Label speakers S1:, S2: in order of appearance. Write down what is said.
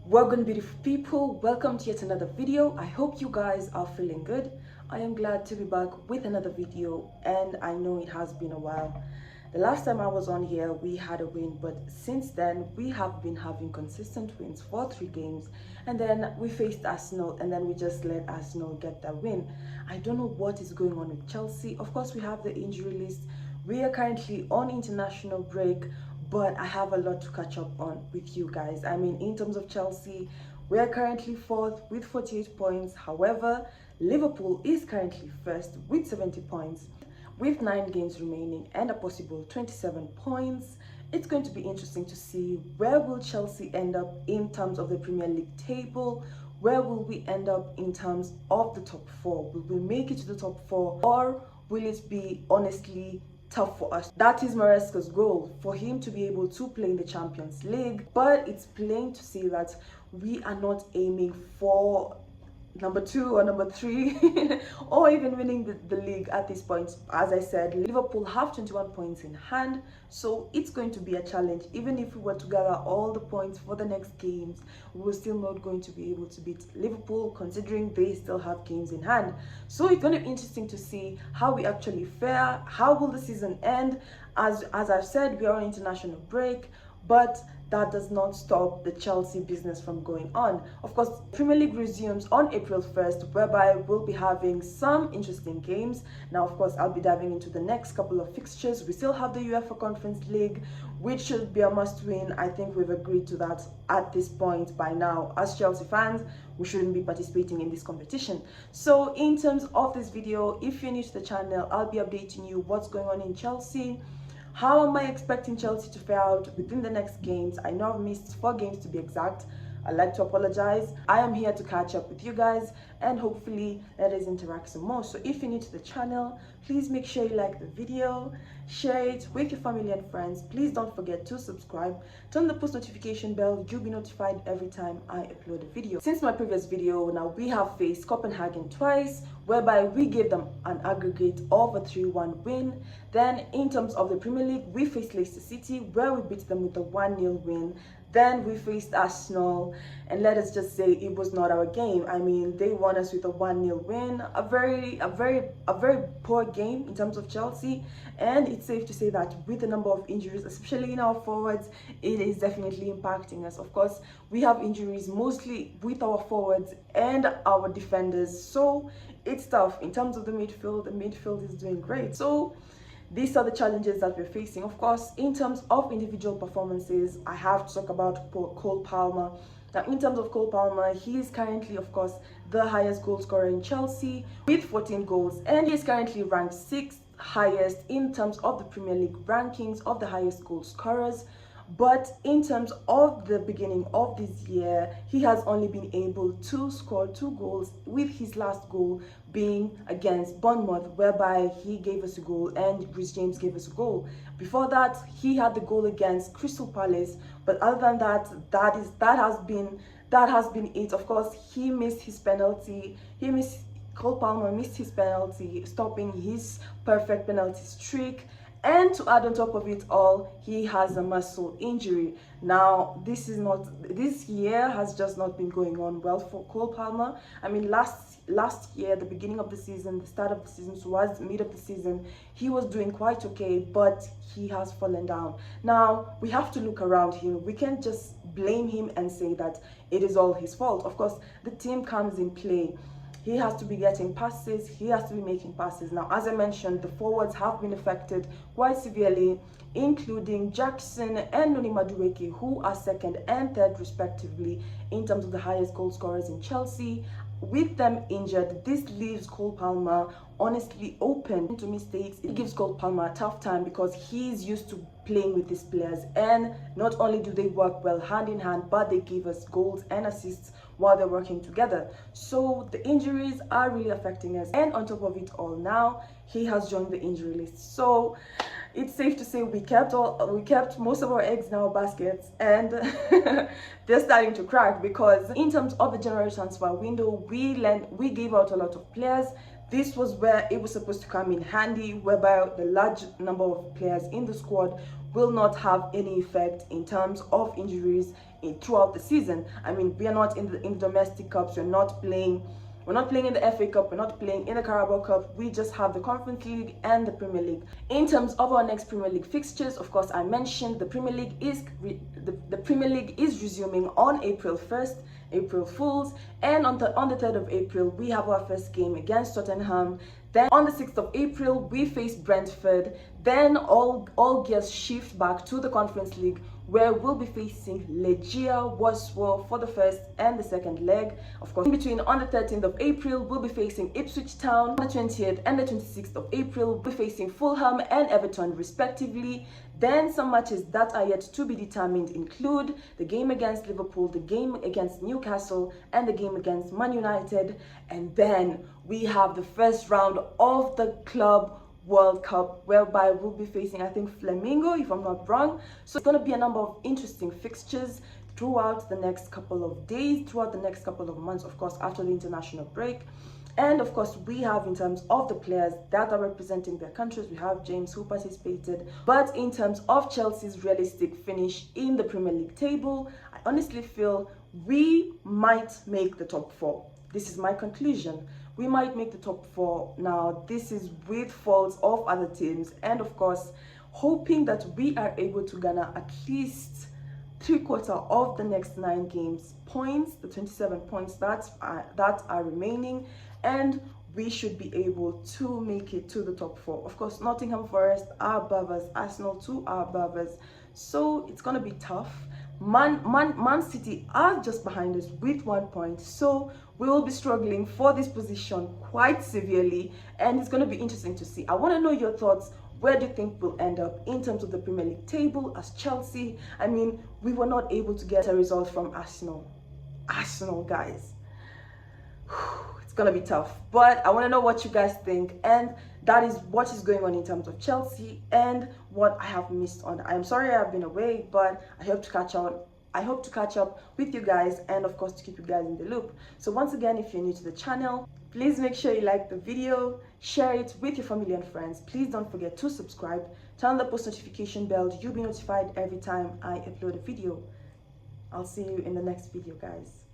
S1: Welcome, beautiful people. Welcome to yet another video. I hope you guys are feeling good. I am glad to be back with another video, and I know it has been a while. The last time I was on here, we had a win, but since then we have been having consistent wins for 3 games, and then we faced Arsenal, and then we just let Arsenal get that win. I don't know what is going on with Chelsea. Of course, we have the injury list. We are currently on international break, but I have a lot to catch up on with you guys. I mean, in terms of Chelsea, we are currently 4th with 48 points. However, Liverpool is currently 1st with 70 points, with 9 games remaining and a possible 27 points. It's going to be interesting to see where will Chelsea end up in terms of the Premier League table. Where will we end up in terms of the top 4? Will we make it to the top 4, or will it be honestly tough for us? That is Maresca's goal, for him to be able to play in the Champions League, but it's plain to see that we are not aiming for number 2 or number 3 or even winning the league at this point. As I said, Liverpool have 21 points in hand, so it's going to be a challenge. Even if we were to gather all the points for the next games, we're still not going to be able to beat Liverpool, considering they still have games in hand. So it's going to be interesting to see how we actually fare. How will the season end? As I've said, we are on international break, but that does not stop the Chelsea business from going on. Of course, Premier League resumes on April 1st, whereby we'll be having some interesting games. Now, of course, I'll be diving into the next couple of fixtures. We still have the UEFA Conference League, which should be a must-win. I think we've agreed to that at this point by now. As Chelsea fans, we shouldn't be participating in this competition. So in terms of this video, if you're new to the channel, I'll be updating you what's going on in Chelsea. How am I expecting Chelsea to fare out within the next games? I know I've missed 4 games to be exact. I'd like to apologize. I am here to catch up with you guys and hopefully let us interact some more. So if you're new to the channel, please make sure you like the video, share it with your family and friends. Please don't forget to subscribe, turn the post notification bell. You'll be notified every time I upload a video. Since my previous video, now we have faced Copenhagen twice, whereby we gave them an aggregate of a 3-1 win. Then in terms of the Premier League, we faced Leicester City, where we beat them with a 1-0 win. Then we faced Arsenal, and let us just say it was not our game. I mean, they won us with a 1-0 win, a very poor game in terms of Chelsea. And it's safe to say that with the number of injuries, especially in our forwards, it is definitely impacting us. Of course, we have injuries mostly with our forwards and our defenders, so it's tough. In terms of the midfield is doing great. So these are the challenges that we're facing. Of course, in terms of individual performances, I have to talk about Cole Palmer. Now, in terms of Cole Palmer, he is currently, of course, the highest goal scorer in Chelsea with 14 goals, and he is currently ranked 6th highest in terms of the Premier League rankings of the highest goal scorers. But in terms of the beginning of this year, he has only been able to score 2 goals, with his last goal being against Bournemouth, whereby he gave us a goal and Reece James gave us a goal. Before that, he had the goal against Crystal Palace, but other than that, that has been it. Of course, he missed his penalty. Cole Palmer missed his penalty, stopping his perfect penalty streak. And to add on top of it all, he has a muscle injury. Now, this year has just not been going on well for Cole Palmer. I mean, last year, the beginning of the season, the start of the season towards mid of the season, he was doing quite okay, but he has fallen down. Now, we have to look around him. We can't just blame him and say that it is all his fault. Of course, the team comes in play. He has to be getting passes, he has to be making passes. Now, as I mentioned, the forwards have been affected quite severely, including Jackson and Noni Madueke, who are 2nd and 3rd respectively in terms of the highest goal scorers in Chelsea. With them injured, this leaves Cole Palmer honestly open to mistakes. It gives Cole Palmer a tough time because he's used to playing with these players, and not only do they work well hand in hand, but they give us goals and assists while they're working together. So the injuries are really affecting us, and on top of it all, now he has joined the injury list. So it's safe to say we kept most of our eggs in our baskets, and they're starting to crack, because in terms of the January transfer window, we gave out a lot of players. This was where it was supposed to come in handy, whereby the large number of players in the squad will not have any effect in terms of injuries throughout the season. I mean, we are not in the domestic cups. We're not playing in the FA Cup, we're not playing in the Carabao Cup. We just have the Conference League and the Premier League. In terms of our next Premier League fixtures, of course, I mentioned the Premier League is resuming on April 1st, April Fools, and on the 3rd of April we have our first game against Tottenham. Then on the 6th of April we face Brentford. Then all gears shift back to the Conference League, where we'll be facing Legia Warsaw for the first and the second leg. Of course, in between, on the 13th of April, we'll be facing Ipswich Town. On the 20th and the 26th of April, we'll be facing Fulham and Everton respectively. Then some matches that are yet to be determined include the game against Liverpool, the game against Newcastle, and the game against Man United. And then we have the first round of the Club World Cup, whereby we'll be facing, I think, Flamengo, if I'm not wrong. So it's going to be a number of interesting fixtures throughout the next couple of days, throughout the next couple of months, of course, after the international break. And of course, we have, in terms of the players that are representing their countries, we have James, who participated. But in terms of Chelsea's realistic finish in the Premier League table, I honestly feel we might make the top 4. This is my conclusion. We might make the top 4. Now, this is with faults of other teams, and of course, hoping that we are able to garner at least 3/4 of the next 9 games points, the 27 points that are remaining, and we should be able to make it to the top 4. Of course, Nottingham Forest are above us, Arsenal too are above us, so it's gonna be tough. Man City are just behind us with 1 point, so we will be struggling for this position quite severely, and it's going to be interesting to see. I want to know your thoughts. Where do you think we'll end up in terms of the Premier League table as Chelsea? I mean, we were not able to get a result from Arsenal, guys. It's gonna be tough, but I want to know what you guys think, and that is what is going on in terms of Chelsea and what I have missed on. I'm sorry I've been away, but I hope to catch up with you guys, and of course to keep you guys in the loop. So once again, if you're new to the channel, please make sure you like the video, share it with your family and friends. Please don't forget to subscribe, turn on the post notification bell. You'll be notified every time I upload a video. I'll see you in the next video, guys.